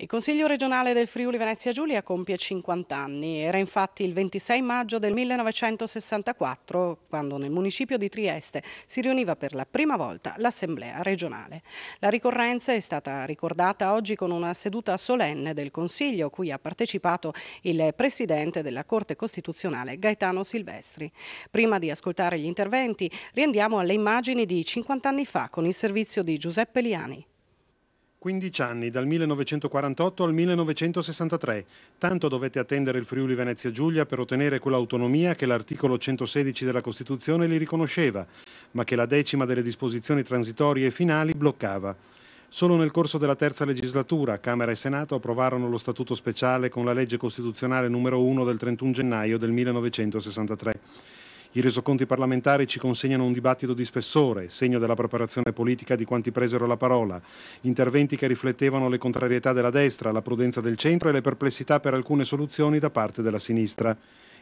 Il Consiglio regionale del Friuli Venezia Giulia compie 50 anni. Era infatti il 26 maggio del 1964 quando nel municipio di Trieste si riuniva per la prima volta l'Assemblea regionale. La ricorrenza è stata ricordata oggi con una seduta solenne del Consiglio a cui ha partecipato il Presidente della Corte Costituzionale Gaetano Silvestri. Prima di ascoltare gli interventi, riandiamo alle immagini di 50 anni fa con il servizio di Giuseppe Liani. 15 anni, dal 1948 al 1963. Tanto dovette attendere il Friuli Venezia Giulia per ottenere quell'autonomia che l'articolo 116 della Costituzione gli riconosceva, ma che la 10ª delle disposizioni transitorie e finali bloccava. Solo nel corso della terza legislatura, Camera e Senato approvarono lo Statuto speciale con la legge costituzionale numero 1 del 31 gennaio del 1963. I resoconti parlamentari ci consegnano un dibattito di spessore, segno della preparazione politica di quanti presero la parola, interventi che riflettevano le contrarietà della destra, la prudenza del centro e le perplessità per alcune soluzioni da parte della sinistra.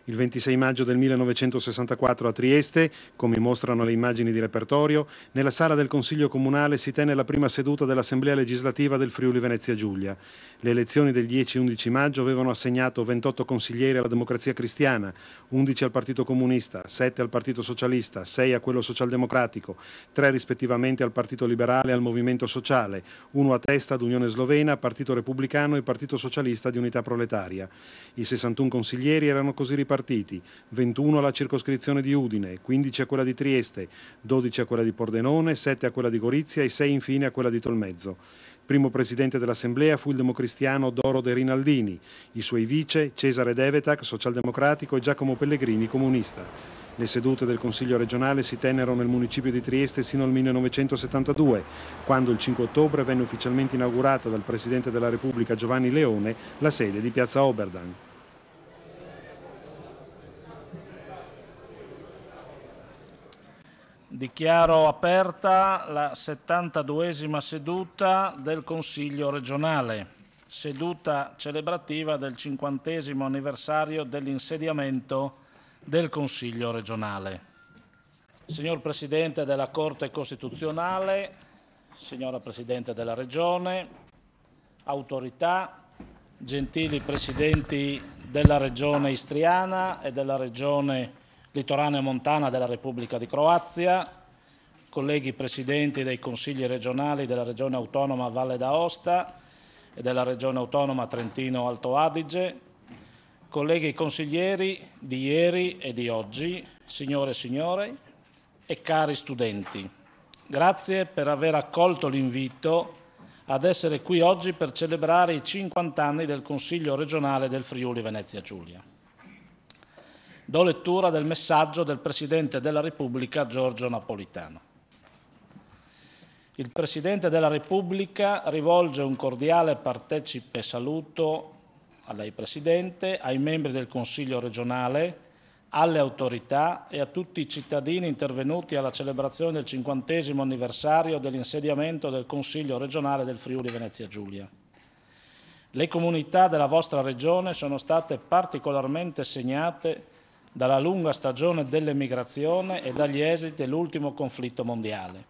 Il 26 maggio del 1964 a Trieste, come mostrano le immagini di repertorio, nella sala del Consiglio Comunale si tenne la prima seduta dell'Assemblea legislativa del Friuli Venezia Giulia. Le elezioni del 10 e 11 maggio avevano assegnato 28 consiglieri alla Democrazia Cristiana, 11 al Partito Comunista, 7 al Partito Socialista, 6 a quello Socialdemocratico, 3 rispettivamente al Partito Liberale e al Movimento Sociale, 1 a testa ad Unione Slovena, Partito Repubblicano e Partito Socialista di Unità Proletaria. I 61 consiglieri erano così ripartiti: 21 alla circoscrizione di Udine, 15 a quella di Trieste, 12 a quella di Pordenone, 7 a quella di Gorizia e 6 infine a quella di Tolmezzo. Primo presidente dell'Assemblea fu il democristiano Doro De Rinaldini, i suoi vice Cesare Devetac, socialdemocratico, e Giacomo Pellegrini, comunista. Le sedute del Consiglio regionale si tennero nel municipio di Trieste sino al 1972, quando il 5 ottobre venne ufficialmente inaugurata dal Presidente della Repubblica Giovanni Leone la sede di Piazza Oberdan. Dichiaro aperta la 72esima seduta del Consiglio regionale, seduta celebrativa del 50° anniversario dell'insediamento del Consiglio regionale. Signor Presidente della Corte Costituzionale, signora Presidente della Regione, autorità, gentili Presidenti della Regione Istriana e della Regione Litoranea Montana della Repubblica di Croazia, colleghi Presidenti dei Consigli regionali della Regione Autonoma Valle d'Aosta e della Regione Autonoma Trentino Alto Adige, colleghi consiglieri di ieri e di oggi, signore e signori e cari studenti. Grazie per aver accolto l'invito ad essere qui oggi per celebrare i 50 anni del Consiglio regionale del Friuli Venezia Giulia. Do lettura del messaggio del Presidente della Repubblica Giorgio Napolitano. Il Presidente della Repubblica rivolge un cordiale partecipe saluto a lei Presidente, ai membri del Consiglio regionale, alle autorità e a tutti i cittadini intervenuti alla celebrazione del 50° anniversario dell'insediamento del Consiglio regionale del Friuli Venezia Giulia. Le comunità della vostra regione sono state particolarmente segnate dalla lunga stagione dell'emigrazione e dagli esiti dell'ultimo conflitto mondiale,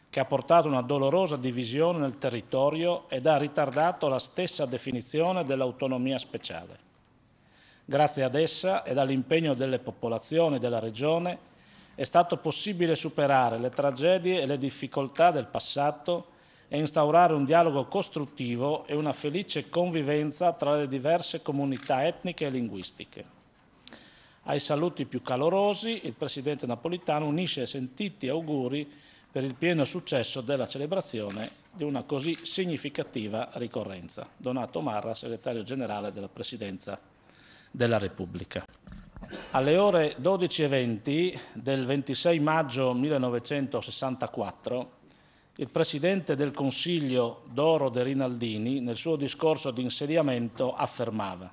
che ha portato una dolorosa divisione nel territorio ed ha ritardato la stessa definizione dell'autonomia speciale. Grazie ad essa e all'impegno delle popolazioni della regione è stato possibile superare le tragedie e le difficoltà del passato e instaurare un dialogo costruttivo e una felice convivenza tra le diverse comunità etniche e linguistiche. Ai saluti più calorosi, il Presidente Napolitano unisce sentiti auguri per il pieno successo della celebrazione di una così significativa ricorrenza. Donato Marra, Segretario Generale della Presidenza della Repubblica. Alle ore 12:20 del 26 maggio 1964, il Presidente del Consiglio Doro De Rinaldini, nel suo discorso di insediamento, affermava: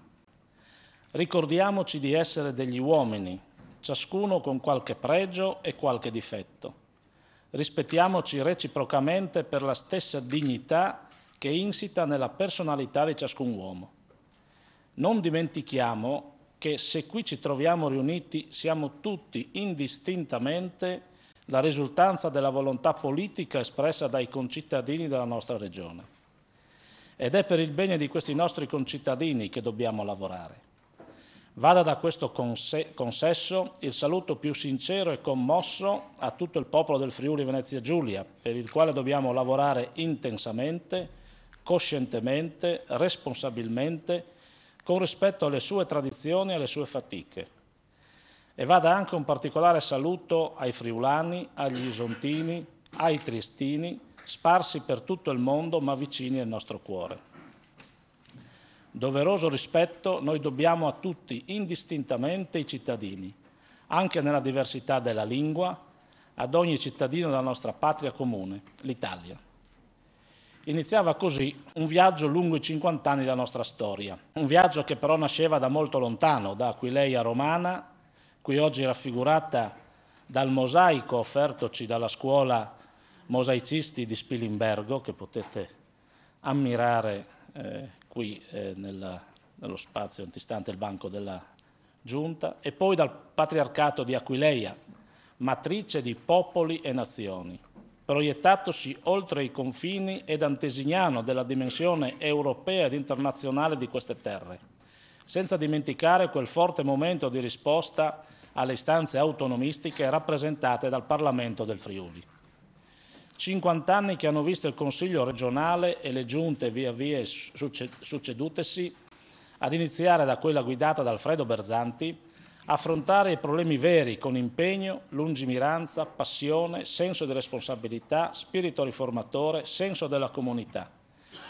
«Ricordiamoci di essere degli uomini, ciascuno con qualche pregio e qualche difetto. Rispettiamoci reciprocamente per la stessa dignità che insita nella personalità di ciascun uomo. Non dimentichiamo che se qui ci troviamo riuniti siamo tutti indistintamente la risultanza della volontà politica espressa dai concittadini della nostra regione. ed è per il bene di questi nostri concittadini che dobbiamo lavorare. Vada da questo consesso il saluto più sincero e commosso a tutto il popolo del Friuli Venezia Giulia, per il quale dobbiamo lavorare intensamente, coscientemente, responsabilmente, con rispetto alle sue tradizioni e alle sue fatiche. E vada anche un particolare saluto ai friulani, agli isontini, ai triestini, sparsi per tutto il mondo ma vicini al nostro cuore. Doveroso rispetto noi dobbiamo a tutti, indistintamente, i cittadini, anche nella diversità della lingua, ad ogni cittadino della nostra patria comune, l'Italia. Iniziava così un viaggio lungo i 50 anni della nostra storia, un viaggio che però nasceva da molto lontano, da Aquileia Romana, qui oggi raffigurata dal mosaico offertoci dalla scuola mosaicisti di Spilimbergo, che potete ammirare qui nello spazio antistante il banco della Giunta, e poi dal patriarcato di Aquileia, matrice di popoli e nazioni, proiettatosi oltre i confini ed antesignano della dimensione europea ed internazionale di queste terre, senza dimenticare quel forte momento di risposta alle istanze autonomistiche rappresentate dal Parlamento del Friuli. 50 anni che hanno visto il Consiglio regionale e le giunte via via succedutesi, ad iniziare da quella guidata da Alfredo Berzanti, affrontare i problemi veri con impegno, lungimiranza, passione, senso di responsabilità, spirito riformatore, senso della comunità,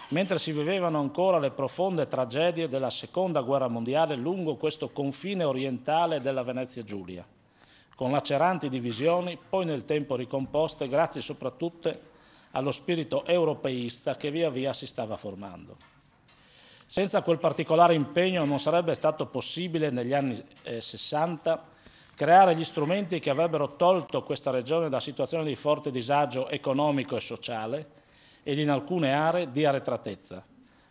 mentre si vivevano ancora le profonde tragedie della Seconda Guerra Mondiale lungo questo confine orientale della Venezia Giulia, con laceranti divisioni, poi nel tempo ricomposte grazie soprattutto allo spirito europeista che via via si stava formando. Senza quel particolare impegno non sarebbe stato possibile negli anni 60 creare gli strumenti che avrebbero tolto questa regione da situazioni di forte disagio economico e sociale ed in alcune aree di arretratezza,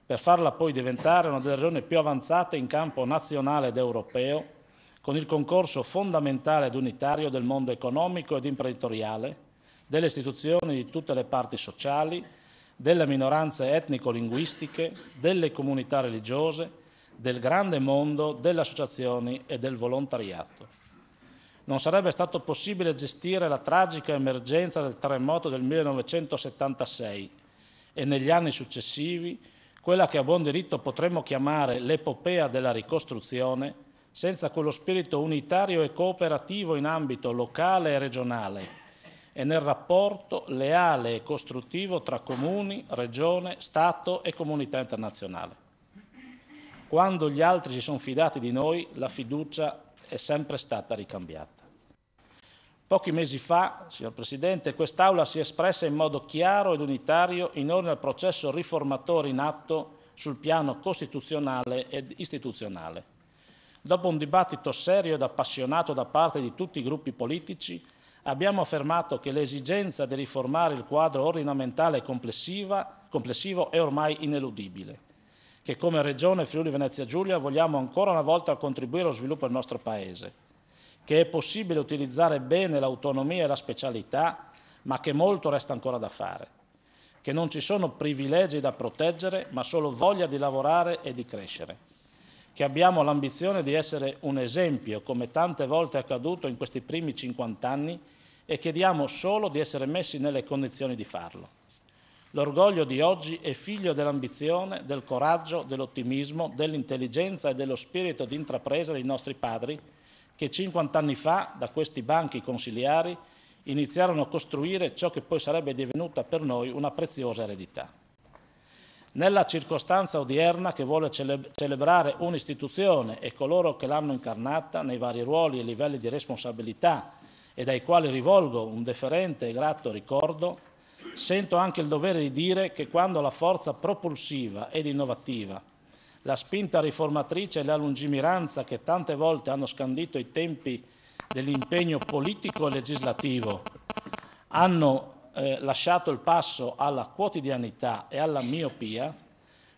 per farla poi diventare una delle regioni più avanzate in campo nazionale ed europeo, con il concorso fondamentale ed unitario del mondo economico ed imprenditoriale, delle istituzioni di tutte le parti sociali, delle minoranze etnico-linguistiche, delle comunità religiose, del grande mondo, delle associazioni e del volontariato. Non sarebbe stato possibile gestire la tragica emergenza del terremoto del 1976 e negli anni successivi quella che a buon diritto potremmo chiamare l'epopea della ricostruzione, senza quello spirito unitario e cooperativo in ambito locale e regionale e nel rapporto leale e costruttivo tra comuni, regione, Stato e comunità internazionale. Quando gli altri si sono fidati di noi, la fiducia è sempre stata ricambiata. Pochi mesi fa, signor Presidente, quest'Aula si è espressa in modo chiaro ed unitario in ordine al processo riformatore in atto sul piano costituzionale ed istituzionale. Dopo un dibattito serio ed appassionato da parte di tutti i gruppi politici, abbiamo affermato che l'esigenza di riformare il quadro ordinamentale complessivo è ormai ineludibile, che come Regione Friuli Venezia Giulia vogliamo ancora una volta contribuire allo sviluppo del nostro Paese, che è possibile utilizzare bene l'autonomia e la specialità, ma che molto resta ancora da fare, che non ci sono privilegi da proteggere, ma solo voglia di lavorare e di crescere, che abbiamo l'ambizione di essere un esempio, come tante volte è accaduto in questi primi 50 anni, e chiediamo solo di essere messi nelle condizioni di farlo. L'orgoglio di oggi è figlio dell'ambizione, del coraggio, dell'ottimismo, dell'intelligenza e dello spirito di intrapresa dei nostri padri, che 50 anni fa, da questi banchi consiliari, iniziarono a costruire ciò che poi sarebbe divenuta per noi una preziosa eredità. Nella circostanza odierna che vuole celebrare un'istituzione e coloro che l'hanno incarnata nei vari ruoli e livelli di responsabilità e dai quali rivolgo un deferente e grato ricordo, sento anche il dovere di dire che quando la forza propulsiva ed innovativa, la spinta riformatrice e la lungimiranza che tante volte hanno scandito i tempi dell'impegno politico e legislativo hanno lasciato il passo alla quotidianità e alla miopia,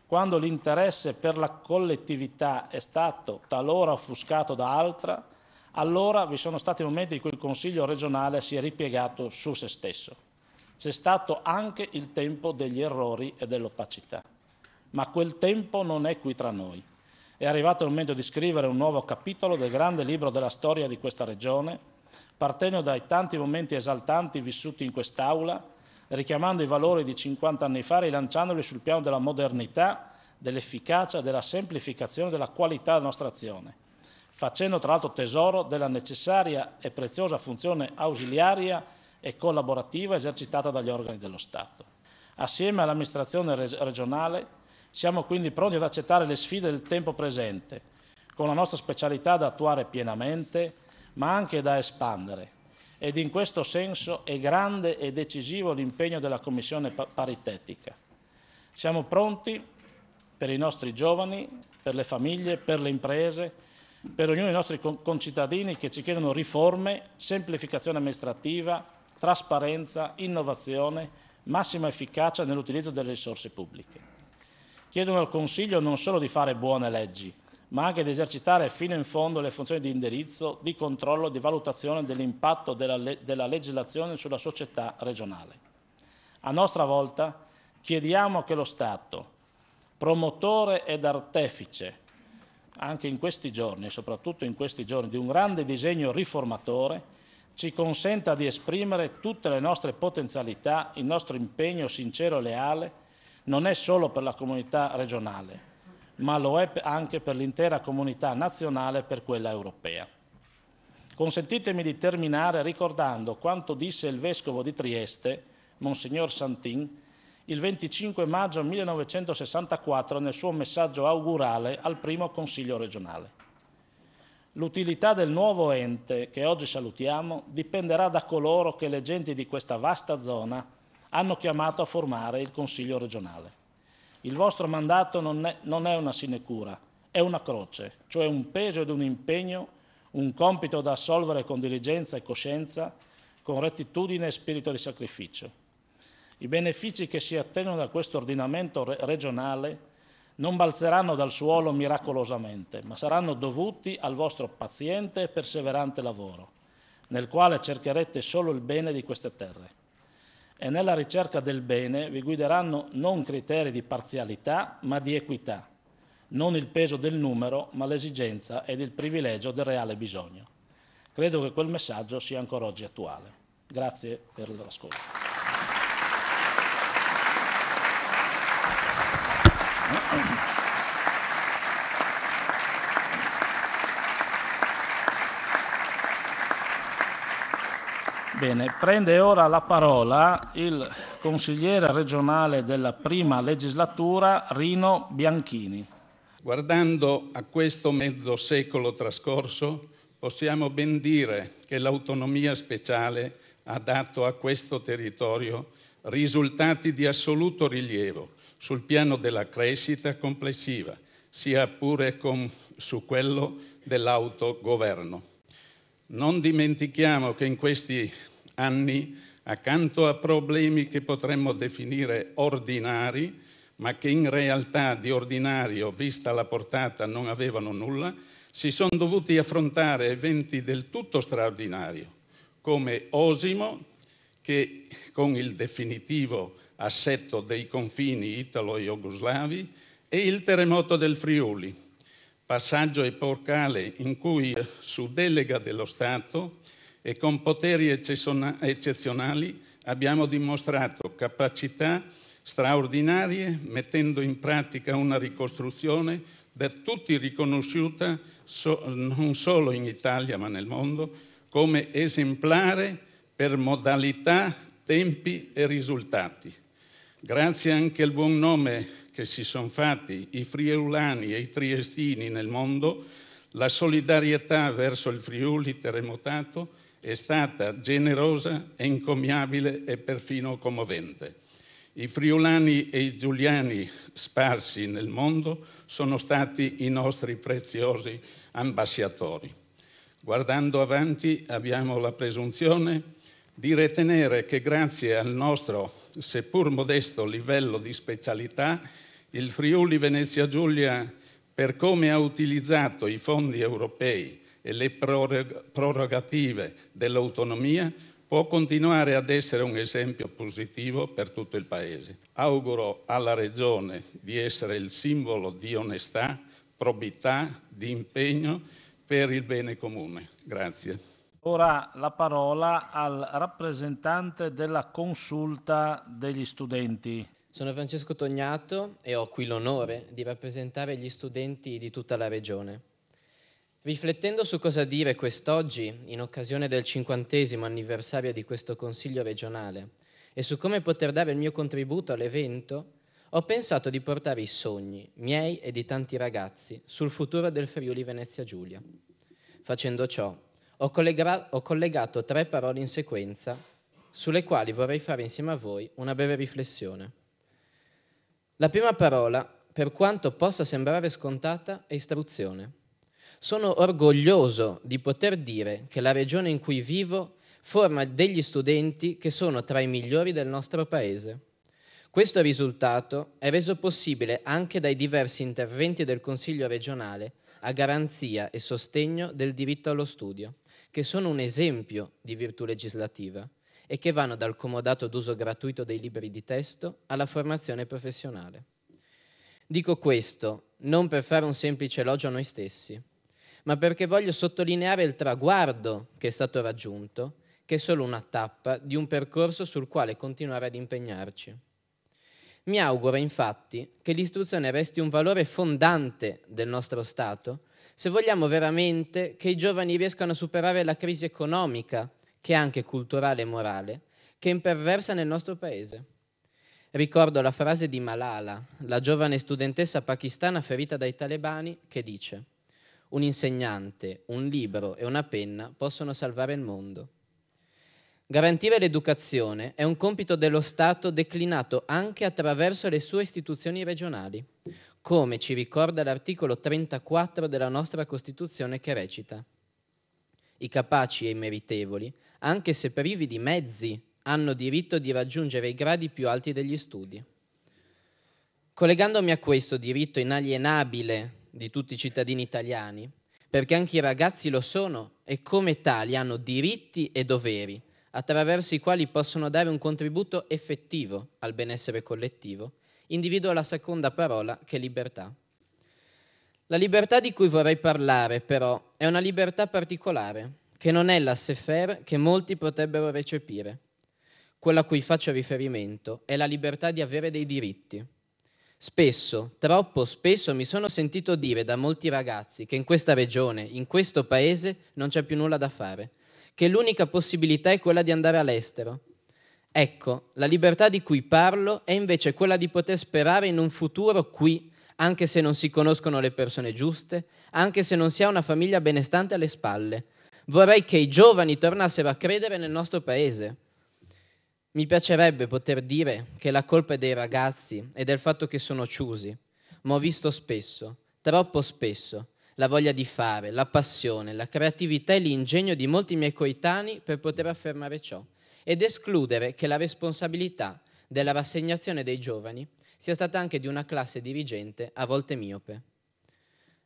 quando l'interesse per la collettività è stato talora offuscato da altra, allora vi sono stati momenti in cui il Consiglio regionale si è ripiegato su se stesso. C'è stato anche il tempo degli errori e dell'opacità. ma quel tempo non è qui tra noi. È arrivato il momento di scrivere un nuovo capitolo del grande libro della storia di questa regione, partendo dai tanti momenti esaltanti vissuti in quest'Aula, richiamando i valori di 50 anni fa, rilanciandoli sul piano della modernità, dell'efficacia, della semplificazione, della qualità della nostra azione, facendo tra l'altro tesoro della necessaria e preziosa funzione ausiliaria e collaborativa esercitata dagli organi dello Stato. Assieme all'amministrazione regionale siamo quindi pronti ad accettare le sfide del tempo presente, con la nostra specialità da attuare pienamente, ma anche da espandere. Ed in questo senso è grande e decisivo l'impegno della Commissione paritetica. Siamo pronti per i nostri giovani, per le famiglie, per le imprese, per ognuno dei nostri concittadini che ci chiedono riforme, semplificazione amministrativa, trasparenza, innovazione, massima efficacia nell'utilizzo delle risorse pubbliche. Chiedono al Consiglio non solo di fare buone leggi, ma anche di esercitare fino in fondo le funzioni di indirizzo, di controllo, di valutazione dell'impatto della legislazione sulla società regionale. A nostra volta chiediamo che lo Stato, promotore ed artefice, anche in questi giorni e soprattutto in questi giorni, di un grande disegno riformatore, ci consenta di esprimere tutte le nostre potenzialità, il nostro impegno sincero e leale, non è solo per la comunità regionale, ma lo è anche per l'intera comunità nazionale e per quella europea. Consentitemi di terminare ricordando quanto disse il Vescovo di Trieste, Monsignor Santin, il 25 maggio 1964 nel suo messaggio augurale al primo Consiglio regionale. L'utilità del nuovo ente che oggi salutiamo dipenderà da coloro che le genti di questa vasta zona hanno chiamato a formare il Consiglio regionale. Il vostro mandato non è una sinecura, è una croce, cioè un peso ed un impegno, un compito da assolvere con diligenza e coscienza, con rettitudine e spirito di sacrificio. I benefici che si attendono da questo ordinamento regionale non balzeranno dal suolo miracolosamente, ma saranno dovuti al vostro paziente e perseverante lavoro, nel quale cercherete solo il bene di queste terre. E nella ricerca del bene vi guideranno non criteri di parzialità, ma di equità, non il peso del numero, ma l'esigenza ed il privilegio del reale bisogno. Credo che quel messaggio sia ancora oggi attuale. Grazie per l'ascolto. Bene, prende ora la parola il consigliere regionale della prima legislatura, Rino Bianchini. Guardando a questo mezzo secolo trascorso, possiamo ben dire che l'autonomia speciale ha dato a questo territorio risultati di assoluto rilievo sul piano della crescita complessiva, sia pure su quello dell'autogoverno. Non dimentichiamo che in questi anni, accanto a problemi che potremmo definire ordinari, ma che in realtà di ordinario, vista la portata, non avevano nulla, si sono dovuti affrontare eventi del tutto straordinari, come Osimo, che con il definitivo assetto dei confini italo-jugoslavi, e il terremoto del Friuli, passaggio epocale in cui su delega dello Stato e con poteri eccezionali abbiamo dimostrato capacità straordinarie, mettendo in pratica una ricostruzione da tutti riconosciuta non solo in Italia ma nel mondo come esemplare per modalità, tempi e risultati. Grazie anche al buon nome che si sono fatti i friulani e i triestini nel mondo, la solidarietà verso il Friuli terremotato è stata generosa, encomiabile e perfino commovente. I friulani e i giuliani sparsi nel mondo sono stati i nostri preziosi ambasciatori. Guardando avanti abbiamo la presunzione di ritenere che grazie al nostro, seppur modesto, livello di specialità, il Friuli Venezia Giulia, per come ha utilizzato i fondi europei e le prerogative dell'autonomia, può continuare ad essere un esempio positivo per tutto il Paese. Auguro alla Regione di essere il simbolo di onestà, probità, di impegno per il bene comune. Grazie. Ora la parola al rappresentante della consulta degli studenti. Sono Francesco Tognato e ho qui l'onore di rappresentare gli studenti di tutta la regione. Riflettendo su cosa dire quest'oggi, in occasione del 50° anniversario di questo Consiglio regionale, e su come poter dare il mio contributo all'evento, ho pensato di portare i sogni miei e di tanti ragazzi sul futuro del Friuli Venezia Giulia. Facendo ciò, ho collegato 3 parole in sequenza sulle quali vorrei fare insieme a voi una breve riflessione. La prima parola, per quanto possa sembrare scontata, è istruzione. Sono orgoglioso di poter dire che la regione in cui vivo forma degli studenti che sono tra i migliori del nostro Paese. Questo risultato è reso possibile anche dai diversi interventi del Consiglio regionale a garanzia e sostegno del diritto allo studio, che sono un esempio di virtù legislativa e che vanno dal comodato d'uso gratuito dei libri di testo alla formazione professionale. Dico questo non per fare un semplice elogio a noi stessi, ma perché voglio sottolineare il traguardo che è stato raggiunto, che è solo una tappa di un percorso sul quale continuare ad impegnarci. Mi auguro infatti che l'istruzione resti un valore fondante del nostro Stato se vogliamo veramente che i giovani riescano a superare la crisi economica, che è anche culturale e morale, che imperversa nel nostro Paese. Ricordo la frase di Malala, la giovane studentessa pakistana ferita dai talebani, che dice: un insegnante, un libro e una penna possono salvare il mondo. Garantire l'educazione è un compito dello Stato declinato anche attraverso le sue istituzioni regionali, come ci ricorda l'articolo 34 della nostra Costituzione, che recita: i capaci e i meritevoli, anche se privi di mezzi, hanno diritto di raggiungere i gradi più alti degli studi. Collegandomi a questo diritto inalienabile di tutti i cittadini italiani, perché anche i ragazzi lo sono e come tali hanno diritti e doveri, attraverso i quali possono dare un contributo effettivo al benessere collettivo, individuo la seconda parola, che è libertà. La libertà di cui vorrei parlare, però, è una libertà particolare, che non è la laissez-faire che molti potrebbero recepire. Quella a cui faccio riferimento è la libertà di avere dei diritti. Spesso, troppo spesso, mi sono sentito dire da molti ragazzi che in questa regione, in questo paese, non c'è più nulla da fare, che l'unica possibilità è quella di andare all'estero. Ecco, la libertà di cui parlo è invece quella di poter sperare in un futuro qui, anche se non si conoscono le persone giuste, anche se non si ha una famiglia benestante alle spalle. Vorrei che i giovani tornassero a credere nel nostro paese. Mi piacerebbe poter dire che la colpa è dei ragazzi e del fatto che sono chiusi, ma ho visto spesso, troppo spesso, la voglia di fare, la passione, la creatività e l'ingegno di molti miei coetanei per poter affermare ciò ed escludere che la responsabilità della rassegnazione dei giovani sia stata anche di una classe dirigente a volte miope.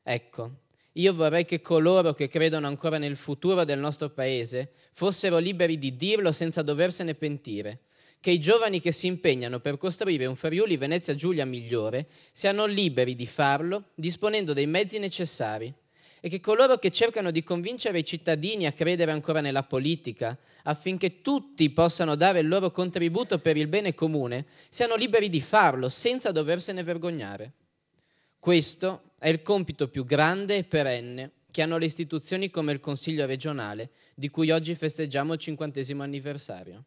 Ecco, io vorrei che coloro che credono ancora nel futuro del nostro paese fossero liberi di dirlo senza doversene pentire, che i giovani che si impegnano per costruire un Friuli Venezia Giulia migliore siano liberi di farlo disponendo dei mezzi necessari e che coloro che cercano di convincere i cittadini a credere ancora nella politica affinché tutti possano dare il loro contributo per il bene comune siano liberi di farlo senza doversene vergognare. Questo è il compito più grande e perenne che hanno le istituzioni come il Consiglio regionale, di cui oggi festeggiamo il 50° anniversario.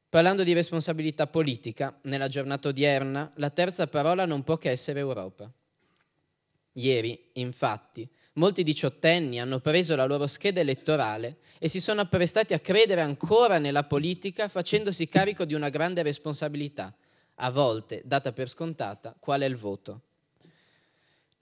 Parlando di responsabilità politica, nella giornata odierna, la terza parola non può che essere Europa. Ieri, infatti, molti diciottenni hanno preso la loro scheda elettorale e si sono apprestati a credere ancora nella politica facendosi carico di una grande responsabilità, a volte data per scontata, quale è il voto.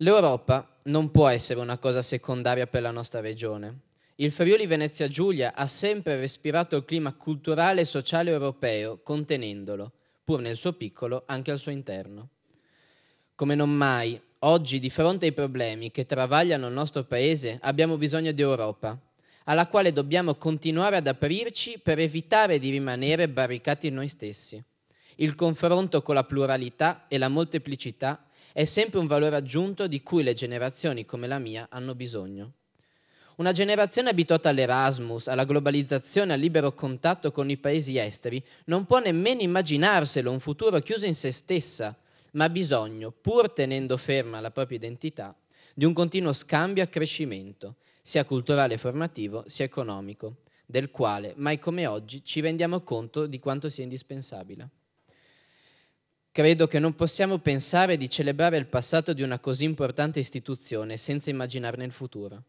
L'Europa non può essere una cosa secondaria per la nostra regione. Il Friuli Venezia Giulia ha sempre respirato il clima culturale e sociale europeo, contenendolo, pur nel suo piccolo, anche al suo interno. Come non mai, oggi, di fronte ai problemi che travagliano il nostro Paese, abbiamo bisogno di Europa. alla quale dobbiamo continuare ad aprirci per evitare di rimanere barricati in noi stessi. Il confronto con la pluralità e la molteplicità è sempre un valore aggiunto di cui le generazioni come la mia hanno bisogno. Una generazione abituata all'Erasmus, alla globalizzazione, al libero contatto con i paesi esteri, non può nemmeno immaginarselo un futuro chiuso in se stessa, ma ha bisogno, pur tenendo ferma la propria identità, di un continuo scambio e accrescimento, sia culturale e formativo, sia economico, del quale, mai come oggi, ci rendiamo conto di quanto sia indispensabile. Credo che non possiamo pensare di celebrare il passato di una così importante istituzione senza immaginarne il futuro.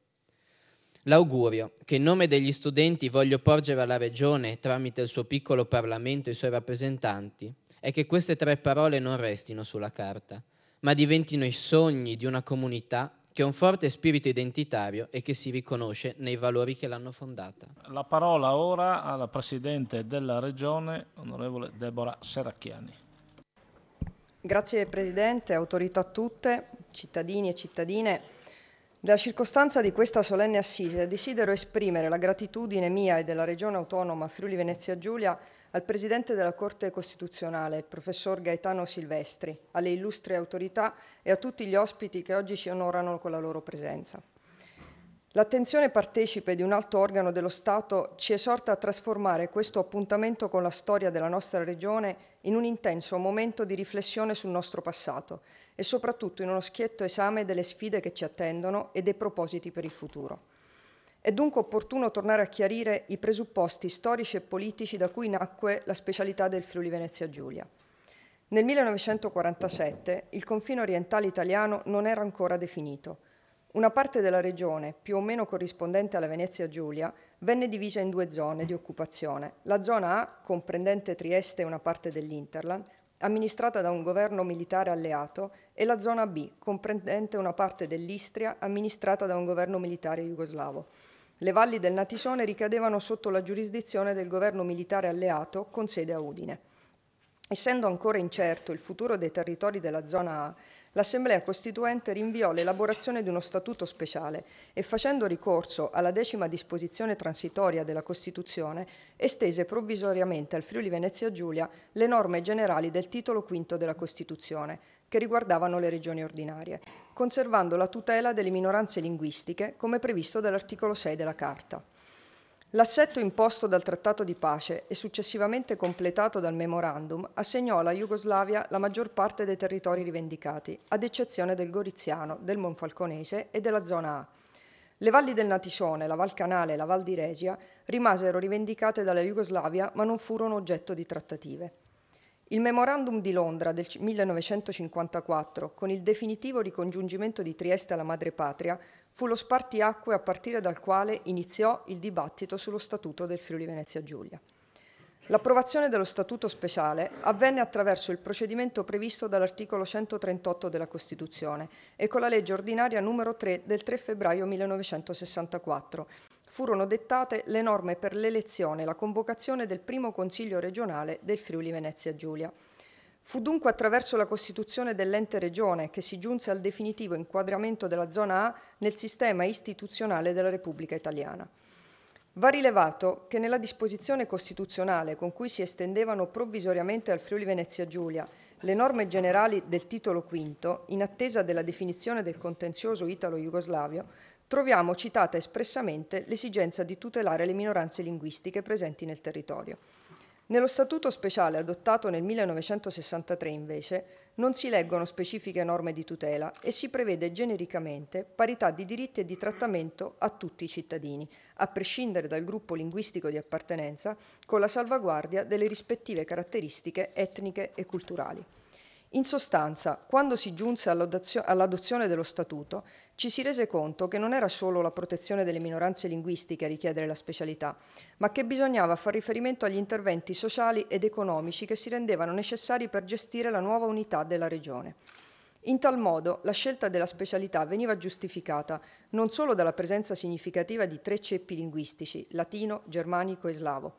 L'augurio che in nome degli studenti voglio porgere alla Regione, tramite il suo piccolo Parlamento e i suoi rappresentanti, è che queste 3 parole non restino sulla carta, ma diventino i sogni di una comunità che ha un forte spirito identitario e che si riconosce nei valori che l'hanno fondata. La parola ora alla Presidente della Regione, onorevole Deborah Serracchiani. Grazie Presidente, autorità tutte, cittadini e cittadine. Dalla circostanza di questa solenne assise desidero esprimere la gratitudine mia e della Regione Autonoma Friuli Venezia Giulia al Presidente della Corte Costituzionale, il Professor Gaetano Silvestri, alle illustri autorità e a tutti gli ospiti che oggi ci onorano con la loro presenza. L'attenzione partecipe di un alto organo dello Stato ci esorta a trasformare questo appuntamento con la storia della nostra Regione in un intenso momento di riflessione sul nostro passato e soprattutto in uno schietto esame delle sfide che ci attendono e dei propositi per il futuro. È dunque opportuno tornare a chiarire i presupposti storici e politici da cui nacque la specialità del Friuli Venezia Giulia. Nel 1947 il confine orientale italiano non era ancora definito. Una parte della regione, più o meno corrispondente alla Venezia Giulia, venne divisa in 2 zone di occupazione. La zona A, comprendente Trieste e una parte dell'Interland, amministrata da un governo militare alleato, e la zona B, comprendente una parte dell'Istria, amministrata da un governo militare jugoslavo. Le valli del Natisone ricadevano sotto la giurisdizione del governo militare alleato con sede a Udine. Essendo ancora incerto il futuro dei territori della zona A, l'Assemblea Costituente rinviò l'elaborazione di uno statuto speciale e, facendo ricorso alla 10ª disposizione transitoria della Costituzione, estese provvisoriamente al Friuli Venezia Giulia le norme generali del titolo V della Costituzione, che riguardavano le regioni ordinarie, conservando la tutela delle minoranze linguistiche come previsto dall'articolo 6 della Carta. L'assetto imposto dal Trattato di pace e successivamente completato dal Memorandum assegnò alla Jugoslavia la maggior parte dei territori rivendicati, ad eccezione del Goriziano, del Monfalconese e della zona A. Le valli del Natisone, la Val Canale e la Val di Resia rimasero rivendicate dalla Jugoslavia ma non furono oggetto di trattative. Il Memorandum di Londra del 1954, con il definitivo ricongiungimento di Trieste alla madrepatria, fu lo spartiacque a partire dal quale iniziò il dibattito sullo Statuto del Friuli Venezia Giulia. L'approvazione dello Statuto speciale avvenne attraverso il procedimento previsto dall'articolo 138 della Costituzione e con la legge ordinaria numero 3 del 3 febbraio 1964. Furono dettate le norme per l'elezione e la convocazione del primo Consiglio regionale del Friuli Venezia Giulia. Fu dunque attraverso la costituzione dell'ente regione che si giunse al definitivo inquadramento della zona A nel sistema istituzionale della Repubblica Italiana. Va rilevato che nella disposizione costituzionale con cui si estendevano provvisoriamente al Friuli Venezia Giulia le norme generali del titolo V, in attesa della definizione del contenzioso italo-jugoslavio, troviamo citata espressamente l'esigenza di tutelare le minoranze linguistiche presenti nel territorio. Nello Statuto speciale adottato nel 1963, invece, non si leggono specifiche norme di tutela e si prevede genericamente parità di diritti e di trattamento a tutti i cittadini, a prescindere dal gruppo linguistico di appartenenza, con la salvaguardia delle rispettive caratteristiche etniche e culturali. In sostanza, quando si giunse all'adozione dello Statuto, ci si rese conto che non era solo la protezione delle minoranze linguistiche a richiedere la specialità, ma che bisognava far riferimento agli interventi sociali ed economici che si rendevano necessari per gestire la nuova unità della regione. In tal modo, la scelta della specialità veniva giustificata non solo dalla presenza significativa di 3 ceppi linguistici, latino, germanico e slavo,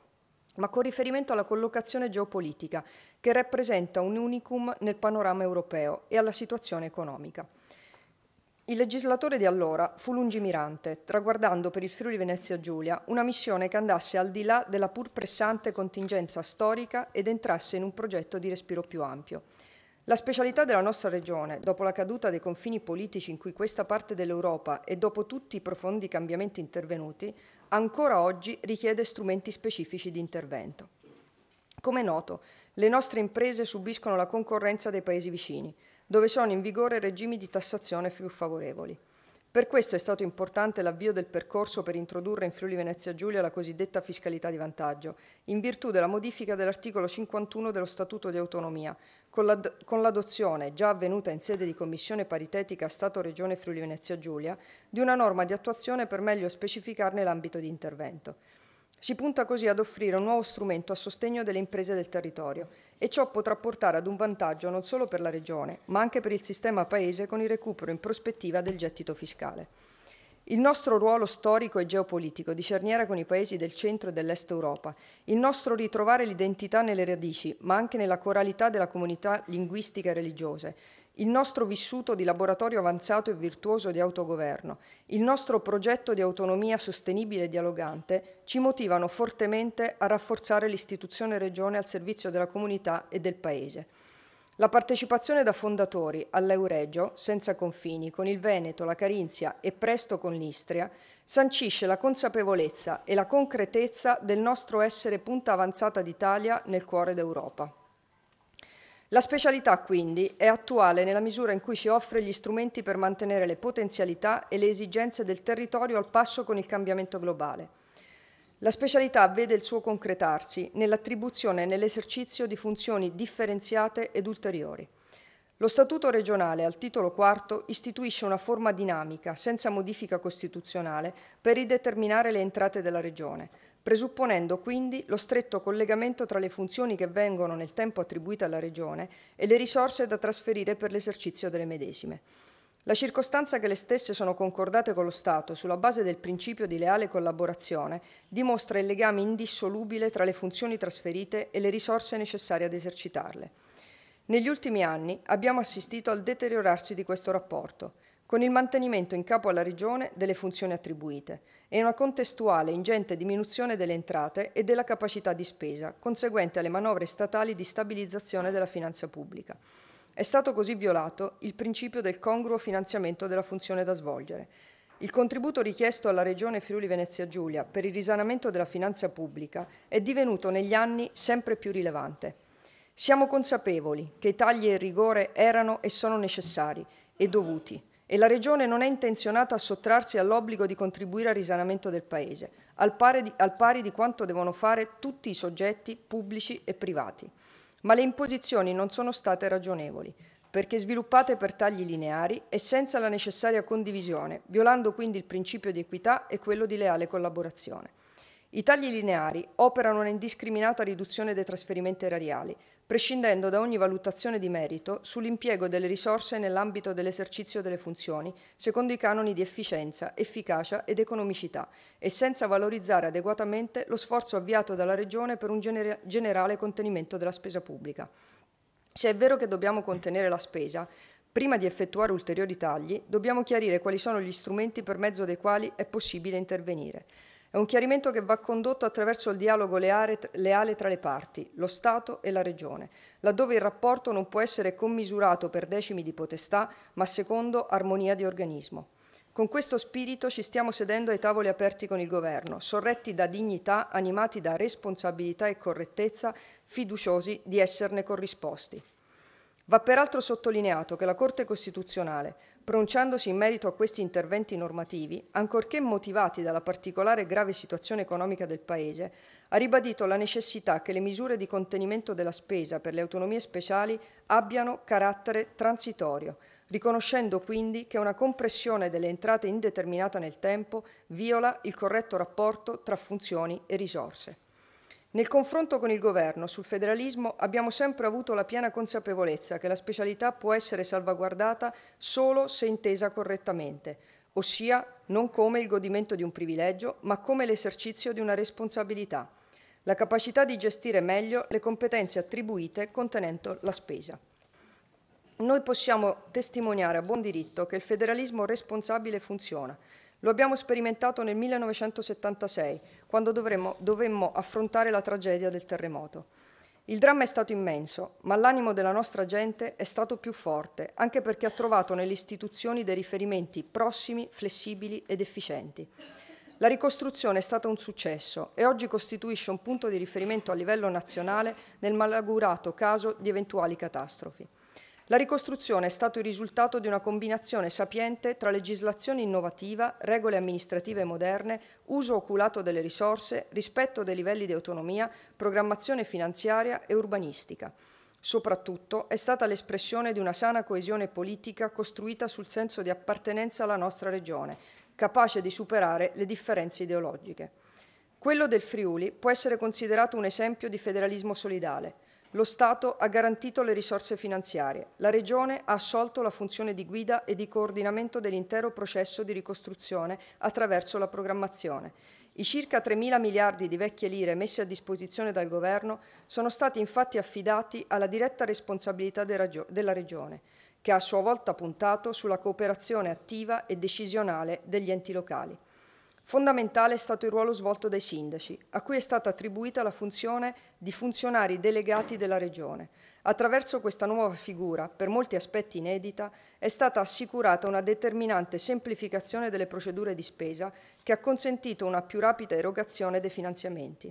ma con riferimento alla collocazione geopolitica, che rappresenta un unicum nel panorama europeo, e alla situazione economica. Il legislatore di allora fu lungimirante, traguardando per il Friuli Venezia Giulia una missione che andasse al di là della pur pressante contingenza storica ed entrasse in un progetto di respiro più ampio. La specialità della nostra regione, dopo la caduta dei confini politici in cui questa parte dell'Europa e dopo tutti i profondi cambiamenti intervenuti, ancora oggi richiede strumenti specifici di intervento. Come è noto, le nostre imprese subiscono la concorrenza dei paesi vicini, dove sono in vigore regimi di tassazione più favorevoli. Per questo è stato importante l'avvio del percorso per introdurre in Friuli Venezia Giulia la cosiddetta fiscalità di vantaggio, in virtù della modifica dell'articolo 51 dello Statuto di Autonomia, con l'adozione, già avvenuta in sede di Commissione paritetica Stato-Regione Friuli Venezia Giulia, di una norma di attuazione per meglio specificarne l'ambito di intervento. Si punta così ad offrire un nuovo strumento a sostegno delle imprese del territorio e ciò potrà portare ad un vantaggio non solo per la Regione, ma anche per il sistema Paese con il recupero in prospettiva del gettito fiscale. Il nostro ruolo storico e geopolitico di cerniera con i paesi del centro e dell'est Europa, il nostro ritrovare l'identità nelle radici, ma anche nella coralità della comunità linguistica e religiose, il nostro vissuto di laboratorio avanzato e virtuoso di autogoverno, il nostro progetto di autonomia sostenibile e dialogante ci motivano fortemente a rafforzare l'istituzione regione al servizio della comunità e del Paese. La partecipazione da fondatori all'Euregio, senza confini, con il Veneto, la Carinzia e presto con l'Istria, sancisce la consapevolezza e la concretezza del nostro essere punta avanzata d'Italia nel cuore d'Europa. La specialità, quindi, è attuale nella misura in cui ci offre gli strumenti per mantenere le potenzialità e le esigenze del territorio al passo con il cambiamento globale. La specialità vede il suo concretarsi nell'attribuzione e nell'esercizio di funzioni differenziate ed ulteriori. Lo Statuto regionale, al titolo IV, istituisce una forma dinamica, senza modifica costituzionale, per rideterminare le entrate della Regione, presupponendo quindi lo stretto collegamento tra le funzioni che vengono nel tempo attribuite alla Regione e le risorse da trasferire per l'esercizio delle medesime. La circostanza che le stesse sono concordate con lo Stato sulla base del principio di leale collaborazione dimostra il legame indissolubile tra le funzioni trasferite e le risorse necessarie ad esercitarle. Negli ultimi anni abbiamo assistito al deteriorarsi di questo rapporto, con il mantenimento in capo alla Regione delle funzioni attribuite e una contestuale ingente diminuzione delle entrate e della capacità di spesa, conseguente alle manovre statali di stabilizzazione della finanza pubblica. È stato così violato il principio del congruo finanziamento della funzione da svolgere. Il contributo richiesto alla Regione Friuli Venezia Giulia per il risanamento della finanza pubblica è divenuto negli anni sempre più rilevante. Siamo consapevoli che i tagli e il rigore erano e sono necessari e dovuti, e la Regione non è intenzionata a sottrarsi all'obbligo di contribuire al risanamento del Paese, al pari di quanto devono fare tutti i soggetti pubblici e privati. Ma le imposizioni non sono state ragionevoli, perché sviluppate per tagli lineari e senza la necessaria condivisione, violando quindi il principio di equità e quello di leale collaborazione. I tagli lineari operano un'indiscriminata riduzione dei trasferimenti erariali, prescindendo da ogni valutazione di merito sull'impiego delle risorse nell'ambito dell'esercizio delle funzioni, secondo i canoni di efficienza, efficacia ed economicità, e senza valorizzare adeguatamente lo sforzo avviato dalla Regione per un generale contenimento della spesa pubblica. Se è vero che dobbiamo contenere la spesa, prima di effettuare ulteriori tagli, dobbiamo chiarire quali sono gli strumenti per mezzo dei quali è possibile intervenire. È un chiarimento che va condotto attraverso il dialogo leale tra le parti, lo Stato e la Regione, laddove il rapporto non può essere commisurato per decimi di potestà, ma secondo armonia di organismo. Con questo spirito ci stiamo sedendo ai tavoli aperti con il Governo, sorretti da dignità, animati da responsabilità e correttezza, fiduciosi di esserne corrisposti. Va peraltro sottolineato che la Corte Costituzionale, pronunciandosi in merito a questi interventi normativi, ancorché motivati dalla particolare grave situazione economica del Paese, ha ribadito la necessità che le misure di contenimento della spesa per le autonomie speciali abbiano carattere transitorio, riconoscendo quindi che una compressione delle entrate indeterminata nel tempo viola il corretto rapporto tra funzioni e risorse. Nel confronto con il Governo sul federalismo abbiamo sempre avuto la piena consapevolezza che la specialità può essere salvaguardata solo se intesa correttamente, ossia non come il godimento di un privilegio, ma come l'esercizio di una responsabilità, la capacità di gestire meglio le competenze attribuite contenendo la spesa. Noi possiamo testimoniare a buon diritto che il federalismo responsabile funziona. Lo abbiamo sperimentato nel 1976, quando dovemmo affrontare la tragedia del terremoto. Il dramma è stato immenso, ma l'animo della nostra gente è stato più forte, anche perché ha trovato nelle istituzioni dei riferimenti prossimi, flessibili ed efficienti. La ricostruzione è stata un successo e oggi costituisce un punto di riferimento a livello nazionale nel malaugurato caso di eventuali catastrofi. La ricostruzione è stato il risultato di una combinazione sapiente tra legislazione innovativa, regole amministrative moderne, uso oculato delle risorse, rispetto dei livelli di autonomia, programmazione finanziaria e urbanistica. Soprattutto è stata l'espressione di una sana coesione politica costruita sul senso di appartenenza alla nostra regione, capace di superare le differenze ideologiche. Quello del Friuli può essere considerato un esempio di federalismo solidale. Lo Stato ha garantito le risorse finanziarie, la Regione ha assolto la funzione di guida e di coordinamento dell'intero processo di ricostruzione attraverso la programmazione. I circa 3.000 miliardi di vecchie lire messi a disposizione dal Governo sono stati infatti affidati alla diretta responsabilità della Regione, che ha a sua volta puntato sulla cooperazione attiva e decisionale degli enti locali. Fondamentale è stato il ruolo svolto dai sindaci, a cui è stata attribuita la funzione di funzionari delegati della Regione. Attraverso questa nuova figura, per molti aspetti inedita, è stata assicurata una determinante semplificazione delle procedure di spesa che ha consentito una più rapida erogazione dei finanziamenti.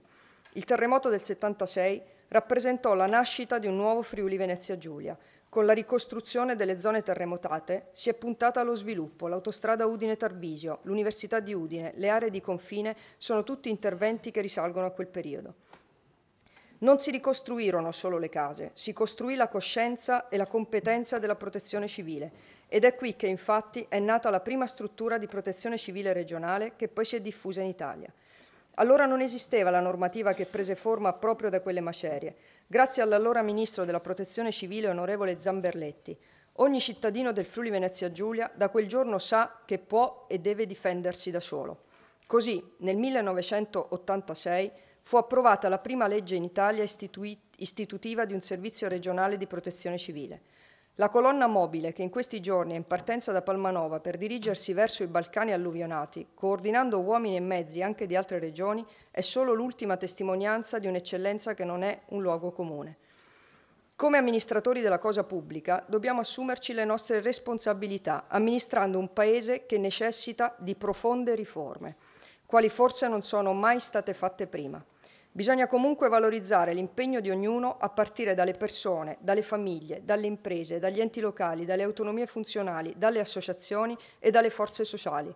Il terremoto del 76 rappresentò la nascita di un nuovo Friuli Venezia Giulia. Con la ricostruzione delle zone terremotate si è puntata allo sviluppo, l'autostrada Udine-Tarvisio, l'Università di Udine, le aree di confine sono tutti interventi che risalgono a quel periodo. Non si ricostruirono solo le case, si costruì la coscienza e la competenza della protezione civile ed è qui che infatti è nata la prima struttura di protezione civile regionale che poi si è diffusa in Italia. Allora non esisteva la normativa che prese forma proprio da quelle macerie. Grazie all'allora Ministro della Protezione Civile, onorevole Zamberletti, ogni cittadino del Friuli Venezia Giulia da quel giorno sa che può e deve difendersi da solo. Così, nel 1986, fu approvata la prima legge in Italia istitutiva di un servizio regionale di protezione civile. La colonna mobile che in questi giorni è in partenza da Palmanova per dirigersi verso i Balcani alluvionati, coordinando uomini e mezzi anche di altre regioni, è solo l'ultima testimonianza di un'eccellenza che non è un luogo comune. Come amministratori della cosa pubblica dobbiamo assumerci le nostre responsabilità, amministrando un Paese che necessita di profonde riforme, quali forse non sono mai state fatte prima. Bisogna comunque valorizzare l'impegno di ognuno a partire dalle persone, dalle famiglie, dalle imprese, dagli enti locali, dalle autonomie funzionali, dalle associazioni e dalle forze sociali.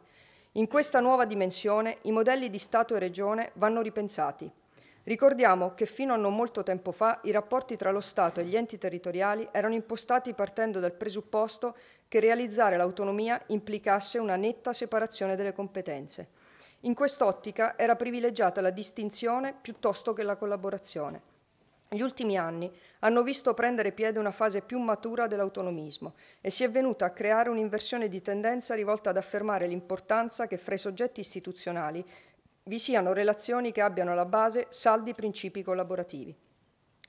In questa nuova dimensione i modelli di Stato e Regione vanno ripensati. Ricordiamo che fino a non molto tempo fa i rapporti tra lo Stato e gli enti territoriali erano impostati partendo dal presupposto che realizzare l'autonomia implicasse una netta separazione delle competenze. In quest'ottica era privilegiata la distinzione piuttosto che la collaborazione. Gli ultimi anni hanno visto prendere piede una fase più matura dell'autonomismo e si è venuta a creare un'inversione di tendenza rivolta ad affermare l'importanza che fra i soggetti istituzionali vi siano relazioni che abbiano alla base saldi principi collaborativi.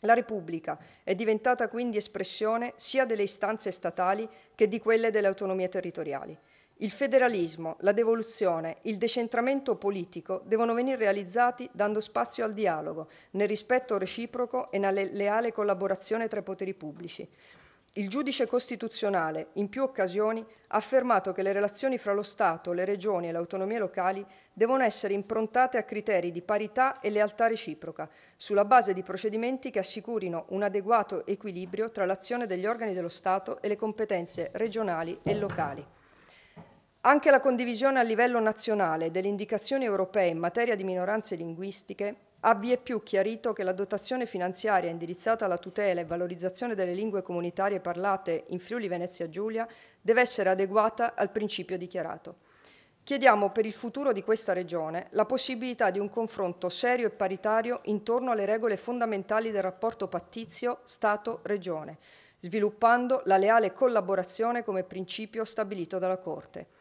La Repubblica è diventata quindi espressione sia delle istanze statali che di quelle delle autonomie territoriali. Il federalismo, la devoluzione, il decentramento politico devono venire realizzati dando spazio al dialogo, nel rispetto reciproco e nella leale collaborazione tra i poteri pubblici. Il giudice costituzionale, in più occasioni, ha affermato che le relazioni fra lo Stato, le regioni e le autonomie locali devono essere improntate a criteri di parità e lealtà reciproca, sulla base di procedimenti che assicurino un adeguato equilibrio tra l'azione degli organi dello Stato e le competenze regionali e locali. Anche la condivisione a livello nazionale delle indicazioni europee in materia di minoranze linguistiche ha vieppiù chiarito che la dotazione finanziaria indirizzata alla tutela e valorizzazione delle lingue comunitarie parlate in Friuli Venezia Giulia deve essere adeguata al principio dichiarato. Chiediamo per il futuro di questa regione la possibilità di un confronto serio e paritario intorno alle regole fondamentali del rapporto pattizio Stato-Regione, sviluppando la leale collaborazione come principio stabilito dalla Corte.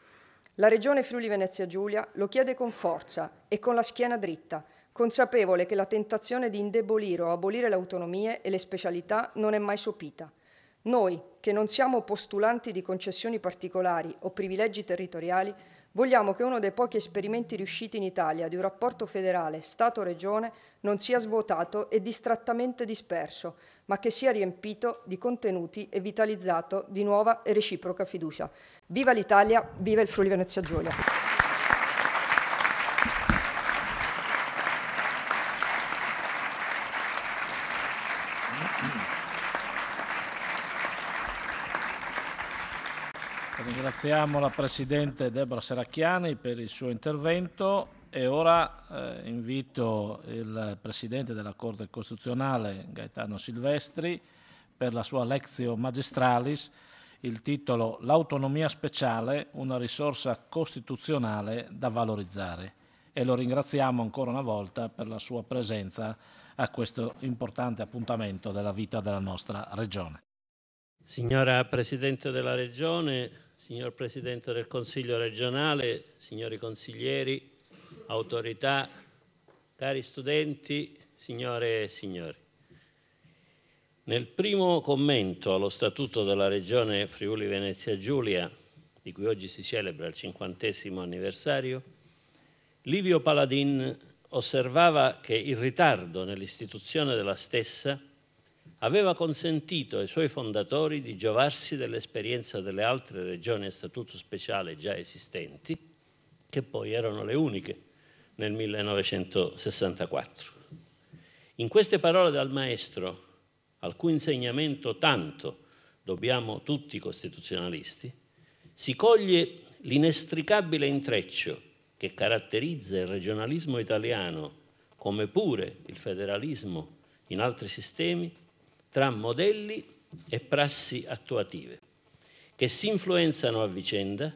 La Regione Friuli Venezia Giulia lo chiede con forza e con la schiena dritta, consapevole che la tentazione di indebolire o abolire le autonomie e le specialità non è mai sopita. Noi, che non siamo postulanti di concessioni particolari o privilegi territoriali, vogliamo che uno dei pochi esperimenti riusciti in Italia di un rapporto federale Stato-Regione non sia svuotato e distrattamente disperso, ma che sia riempito di contenuti e vitalizzato di nuova e reciproca fiducia. Viva l'Italia, viva il Friuli Venezia Giulia! Ringraziamo la Presidente Deborah Serracchiani per il suo intervento e ora invito il Presidente della Corte Costituzionale Gaetano Silvestri per la sua Lectio Magistralis, il titolo L'autonomia speciale, una risorsa costituzionale da valorizzare. E lo ringraziamo ancora una volta per la sua presenza a questo importante appuntamento della vita della nostra Regione. Signora Presidente della Regione, signor Presidente del Consiglio regionale, signori consiglieri, autorità, cari studenti, signore e signori. Nel primo commento allo Statuto della Regione Friuli Venezia Giulia, di cui oggi si celebra il 50° anniversario, Livio Paladin osservava che il ritardo nell'istituzione della stessa aveva consentito ai suoi fondatori di giovarsi dell'esperienza delle altre regioni a statuto speciale già esistenti, che poi erano le uniche nel 1964. In queste parole dal maestro, al cui insegnamento tanto dobbiamo tutti i costituzionalisti, si coglie l'inestricabile intreccio che caratterizza il regionalismo italiano, come pure il federalismo in altri sistemi, tra modelli e prassi attuative, che si influenzano a vicenda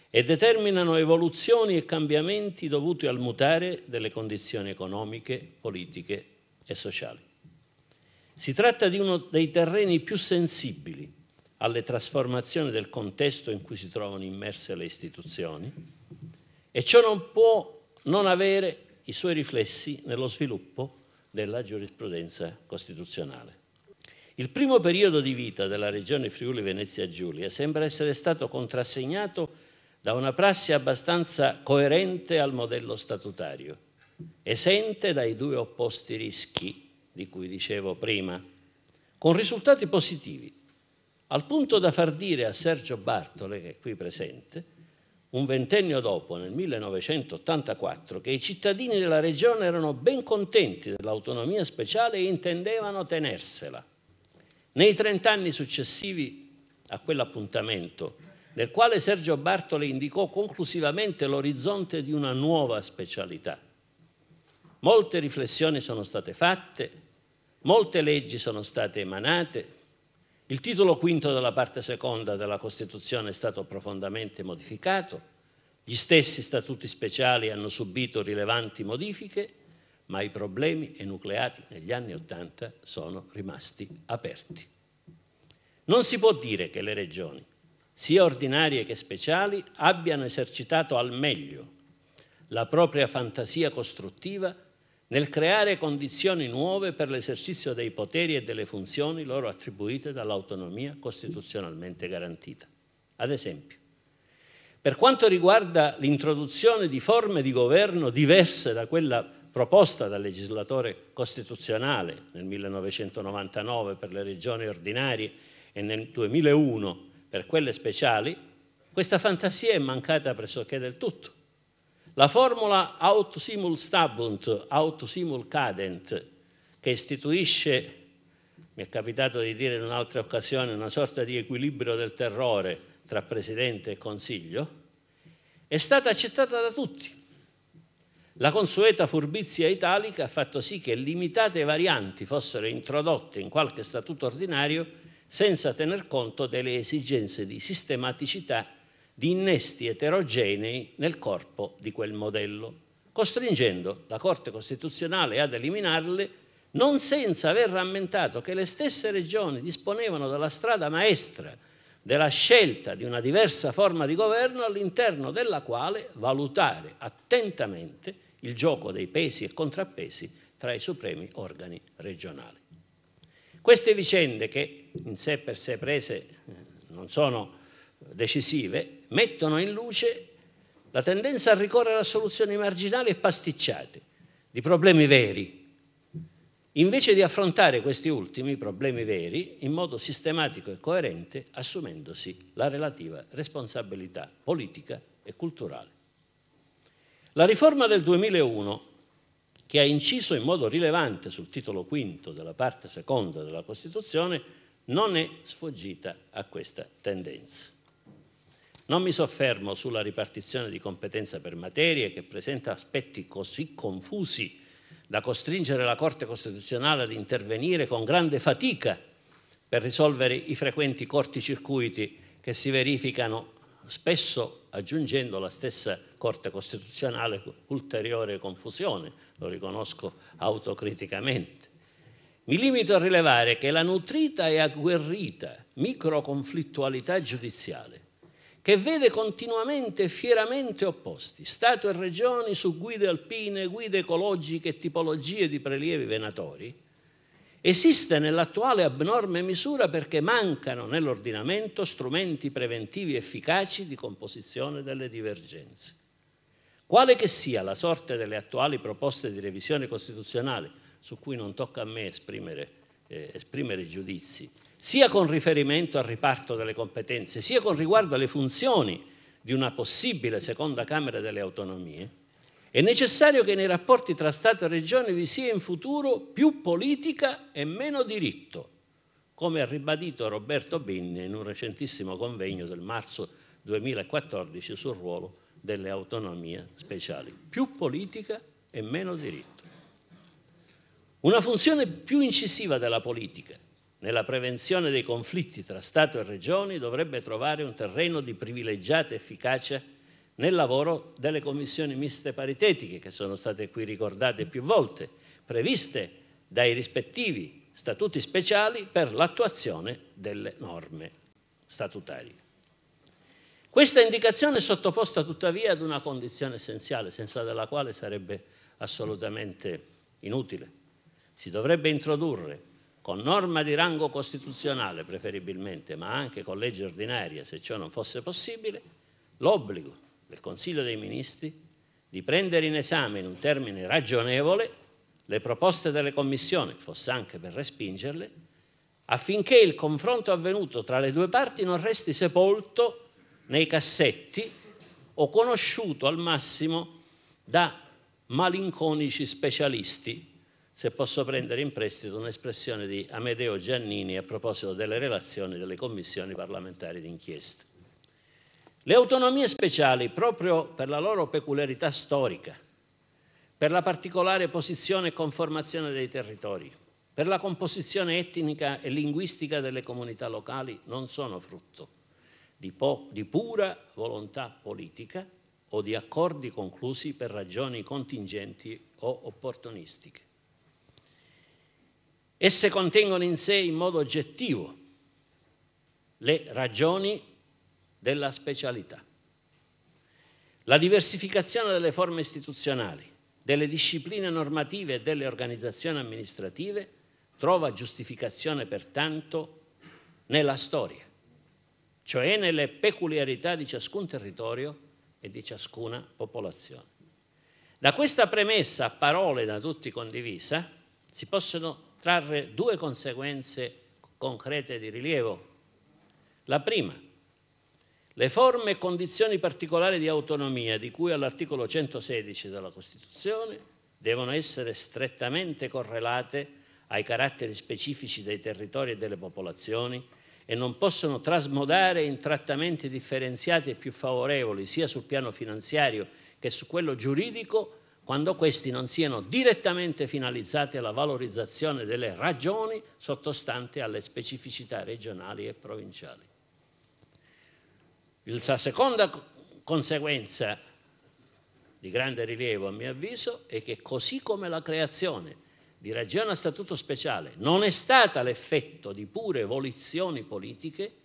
e determinano evoluzioni e cambiamenti dovuti al mutare delle condizioni economiche, politiche e sociali. Si tratta di uno dei terreni più sensibili alle trasformazioni del contesto in cui si trovano immerse le istituzioni e ciò non può non avere i suoi riflessi nello sviluppo della giurisprudenza costituzionale. Il primo periodo di vita della Regione Friuli Venezia Giulia sembra essere stato contrassegnato da una prassi abbastanza coerente al modello statutario, esente dai due opposti rischi di cui dicevo prima, con risultati positivi, al punto da far dire a Sergio Bartole, che è qui presente, un ventennio dopo, nel 1984, che i cittadini della Regione erano ben contenti dell'autonomia speciale e intendevano tenersela. Nei 30 anni successivi a quell'appuntamento, nel quale Sergio Bartole indicò conclusivamente l'orizzonte di una nuova specialità, molte riflessioni sono state fatte, molte leggi sono state emanate, il titolo quinto della parte seconda della Costituzione è stato profondamente modificato, gli stessi statuti speciali hanno subito rilevanti modifiche, ma i problemi enucleati negli anni '80 sono rimasti aperti. Non si può dire che le regioni, sia ordinarie che speciali, abbiano esercitato al meglio la propria fantasia costruttiva nel creare condizioni nuove per l'esercizio dei poteri e delle funzioni loro attribuite dall'autonomia costituzionalmente garantita. Ad esempio, per quanto riguarda l'introduzione di forme di governo diverse da quella proposta dal legislatore costituzionale nel 1999 per le regioni ordinarie e nel 2001 per quelle speciali, questa fantasia è mancata pressoché del tutto. La formula aut simul stabunt, aut simul cadent, che istituisce, mi è capitato di dire in un'altra occasione, una sorta di equilibrio del terrore tra Presidente e Consiglio, è stata accettata da tutti. La consueta furbizia italica ha fatto sì che limitate varianti fossero introdotte in qualche statuto ordinario senza tener conto delle esigenze di sistematicità di innesti eterogenei nel corpo di quel modello, costringendo la Corte Costituzionale ad eliminarle non senza aver rammentato che le stesse regioni disponevano della strada maestra della scelta di una diversa forma di governo all'interno della quale valutare attentamente il gioco dei pesi e contrappesi tra i supremi organi regionali. Queste vicende, che in sé per sé prese non sono decisive, mettono in luce la tendenza a ricorrere a soluzioni marginali e pasticciate di problemi veri, invece di affrontare questi ultimi problemi veri in modo sistematico e coerente, assumendosi la relativa responsabilità politica e culturale. La riforma del 2001, che ha inciso in modo rilevante sul titolo V della parte seconda della Costituzione, non è sfuggita a questa tendenza. Non mi soffermo sulla ripartizione di competenza per materie, che presenta aspetti così confusi da costringere la Corte Costituzionale ad intervenire con grande fatica per risolvere i frequenti corticircuiti che si verificano, spesso aggiungendo alla stessa Corte Costituzionale ulteriore confusione, lo riconosco autocriticamente. Mi limito a rilevare che la nutrita e agguerrita microconflittualità giudiziale, che vede continuamente e fieramente opposti Stato e Regioni su guide alpine, guide ecologiche e tipologie di prelievi venatori, esiste nell'attuale abnorme misura perché mancano nell'ordinamento strumenti preventivi efficaci di composizione delle divergenze. Quale che sia la sorte delle attuali proposte di revisione costituzionale, su cui non tocca a me esprimere giudizi, sia con riferimento al riparto delle competenze, sia con riguardo alle funzioni di una possibile seconda Camera delle Autonomie, è necessario che nei rapporti tra Stato e Regioni vi sia in futuro più politica e meno diritto, come ha ribadito Roberto Binni in un recentissimo convegno del marzo 2014 sul ruolo delle autonomie speciali. Più politica e meno diritto. Una funzione più incisiva della politica nella prevenzione dei conflitti tra Stato e Regioni dovrebbe trovare un terreno di privilegiata efficacia nel lavoro delle commissioni miste paritetiche, che sono state qui ricordate più volte, previste dai rispettivi statuti speciali per l'attuazione delle norme statutarie. Questa indicazione è sottoposta tuttavia ad una condizione essenziale, senza della quale sarebbe assolutamente inutile. Si dovrebbe introdurre, con norma di rango costituzionale preferibilmente, ma anche con legge ordinaria se ciò non fosse possibile, l'obbligo del Consiglio dei Ministri di prendere in esame in un termine ragionevole le proposte delle commissioni, fosse anche per respingerle, affinché il confronto avvenuto tra le due parti non resti sepolto nei cassetti o conosciuto al massimo da malinconici specialisti, se posso prendere in prestito un'espressione di Amedeo Giannini a proposito delle relazioni delle commissioni parlamentari d'inchiesta. Le autonomie speciali, proprio per la loro peculiarità storica, per la particolare posizione e conformazione dei territori, per la composizione etnica e linguistica delle comunità locali, non sono frutto di pura volontà politica o di accordi conclusi per ragioni contingenti o opportunistiche. Esse contengono in sé in modo oggettivo le ragioni della specialità. La diversificazione delle forme istituzionali, delle discipline normative e delle organizzazioni amministrative trova giustificazione pertanto nella storia, cioè nelle peculiarità di ciascun territorio e di ciascuna popolazione. Da questa premessa, a parole da tutti condivisa, si possono trarre due conseguenze concrete di rilievo. La prima: le forme e condizioni particolari di autonomia di cui all'articolo 116 della Costituzione devono essere strettamente correlate ai caratteri specifici dei territori e delle popolazioni e non possono trasmodare in trattamenti differenziati e più favorevoli sia sul piano finanziario che su quello giuridico, quando questi non siano direttamente finalizzati alla valorizzazione delle ragioni sottostanti alle specificità regionali e provinciali. La seconda conseguenza di grande rilievo, a mio avviso, è che così come la creazione di regioni a statuto speciale non è stata l'effetto di pure volizioni politiche,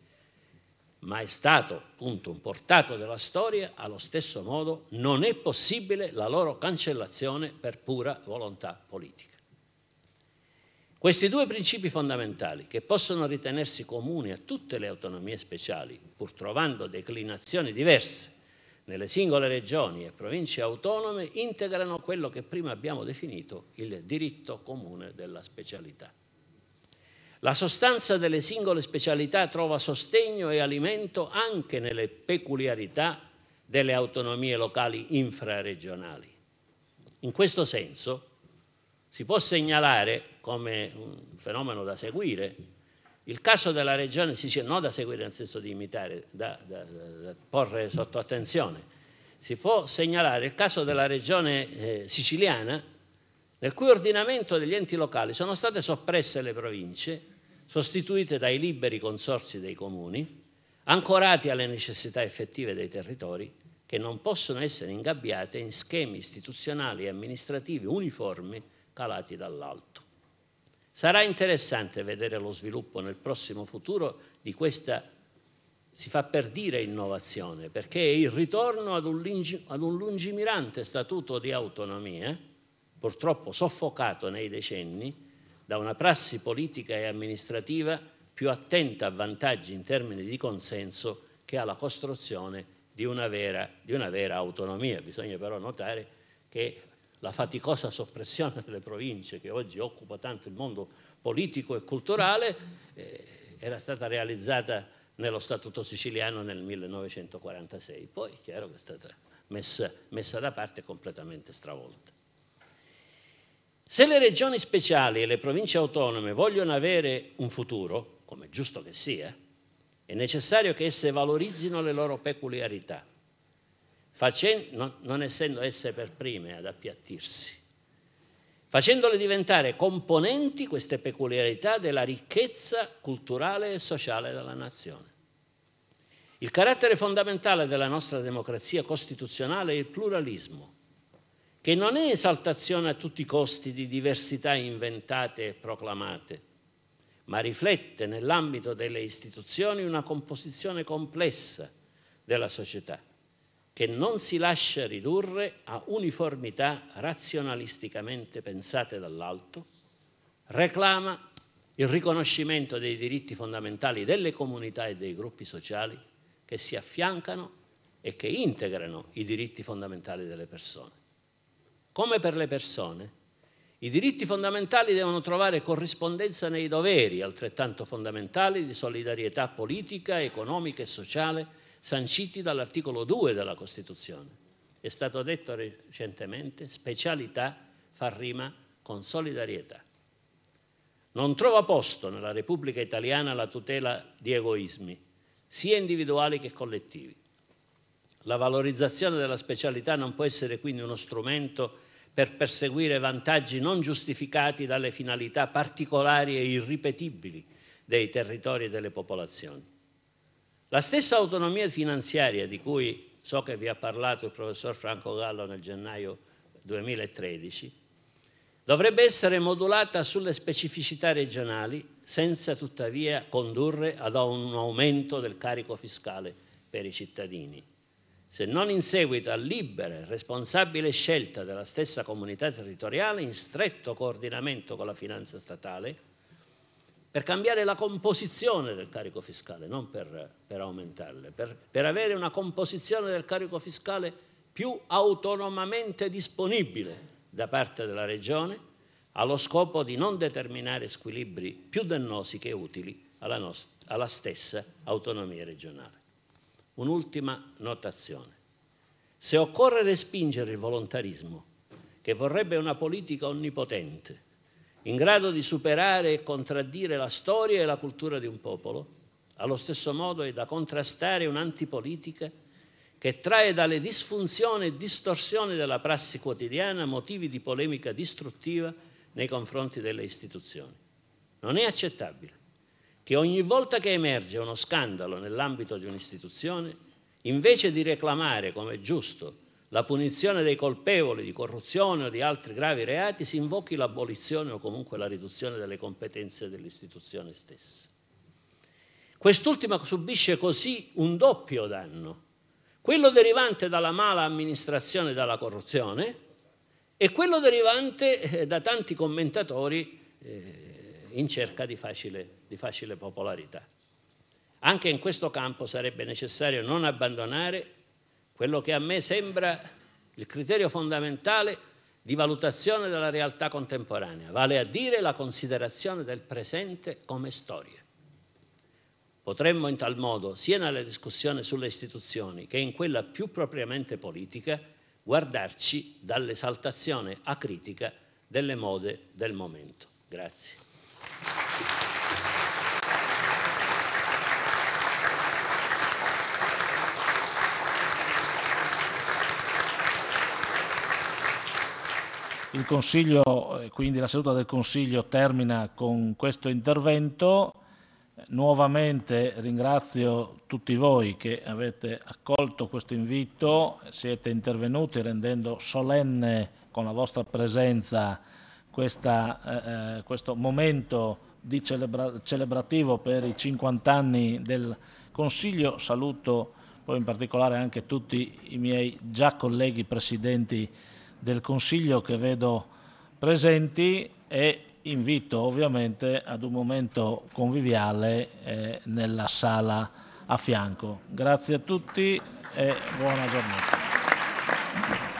ma è stato appunto un portato della storia, allo stesso modo non è possibile la loro cancellazione per pura volontà politica. Questi due principi fondamentali, che possono ritenersi comuni a tutte le autonomie speciali, pur trovando declinazioni diverse nelle singole regioni e province autonome, integrano quello che prima abbiamo definito il diritto comune della specialità. La sostanza delle singole specialità trova sostegno e alimento anche nelle peculiarità delle autonomie locali infraregionali. In questo senso si può segnalare come un fenomeno da seguire il caso della regione Sicilia, non da seguire nel senso di imitare, da porre sotto attenzione. Si può segnalare il caso della regione siciliana, nel cui ordinamento degli enti locali sono state soppresse le province, sostituite dai liberi consorzi dei comuni, ancorati alle necessità effettive dei territori, che non possono essere ingabbiate in schemi istituzionali e amministrativi uniformi calati dall'alto. Sarà interessante vedere lo sviluppo nel prossimo futuro di questa, si fa per dire, innovazione, perché è il ritorno ad un lungimirante statuto di autonomia, purtroppo soffocato nei decenni da una prassi politica e amministrativa più attenta a vantaggi in termini di consenso che alla costruzione di una vera autonomia. Bisogna però notare che la faticosa soppressione delle province, che oggi occupa tanto il mondo politico e culturale, era stata realizzata nello Statuto siciliano nel 1946. Poi è chiaro che è stata messa da parte e completamente stravolta. Se le regioni speciali e le province autonome vogliono avere un futuro, come è giusto che sia, è necessario che esse valorizzino le loro peculiarità, non essendo esse per prime ad appiattirsi, facendole diventare componenti, queste peculiarità, della ricchezza culturale e sociale della nazione. Il carattere fondamentale della nostra democrazia costituzionale è il pluralismo, che non è esaltazione a tutti i costi di diversità inventate e proclamate, ma riflette nell'ambito delle istituzioni una composizione complessa della società, che non si lascia ridurre a uniformità razionalisticamente pensate dall'alto, reclama il riconoscimento dei diritti fondamentali delle comunità e dei gruppi sociali che si affiancano e che integrano i diritti fondamentali delle persone. Come per le persone, i diritti fondamentali devono trovare corrispondenza nei doveri altrettanto fondamentali di solidarietà politica, economica e sociale sanciti dall'articolo 2 della Costituzione. È stato detto recentemente: specialità fa rima con solidarietà. Non trova posto nella Repubblica Italiana la tutela di egoismi, sia individuali che collettivi. La valorizzazione della specialità non può essere quindi uno strumento per perseguire vantaggi non giustificati dalle finalità particolari e irripetibili dei territori e delle popolazioni. La stessa autonomia finanziaria di cui so che vi ha parlato il professor Franco Gallo nel gennaio 2013 dovrebbe essere modulata sulle specificità regionali senza tuttavia condurre ad un aumento del carico fiscale per i cittadini, se non in seguito a libera e responsabile scelta della stessa comunità territoriale in stretto coordinamento con la finanza statale, per cambiare la composizione del carico fiscale, non per aumentarle, per avere una composizione del carico fiscale più autonomamente disponibile da parte della Regione, allo scopo di non determinare squilibri più dannosi che utili alla stessa autonomia regionale. Un'ultima notazione. Se occorre respingere il volontarismo, che vorrebbe una politica onnipotente, in grado di superare e contraddire la storia e la cultura di un popolo, allo stesso modo è da contrastare un'antipolitica che trae dalle disfunzioni e distorsioni della prassi quotidiana motivi di polemica distruttiva nei confronti delle istituzioni. Non è accettabile che ogni volta che emerge uno scandalo nell'ambito di un'istituzione, invece di reclamare, come è giusto, la punizione dei colpevoli di corruzione o di altri gravi reati, si invochi l'abolizione o comunque la riduzione delle competenze dell'istituzione stessa. Quest'ultima subisce così un doppio danno, quello derivante dalla mala amministrazione e dalla corruzione e quello derivante da tanti commentatori in cerca di facile popolarità. Anche in questo campo sarebbe necessario non abbandonare quello che a me sembra il criterio fondamentale di valutazione della realtà contemporanea, vale a dire la considerazione del presente come storia. Potremmo in tal modo, sia nella discussione sulle istituzioni che in quella più propriamente politica, guardarci dall'esaltazione acritica delle mode del momento. Grazie. Il Consiglio, quindi la seduta del Consiglio termina con questo intervento. Nuovamente ringrazio tutti voi che avete accolto questo invito, siete intervenuti rendendo solenne con la vostra presenza questo momento celebrativo per i 50 anni del Consiglio. Saluto poi in particolare anche tutti i miei già colleghi presidenti del Consiglio che vedo presenti e invito ovviamente ad un momento conviviale nella sala a fianco. Grazie a tutti e buona giornata.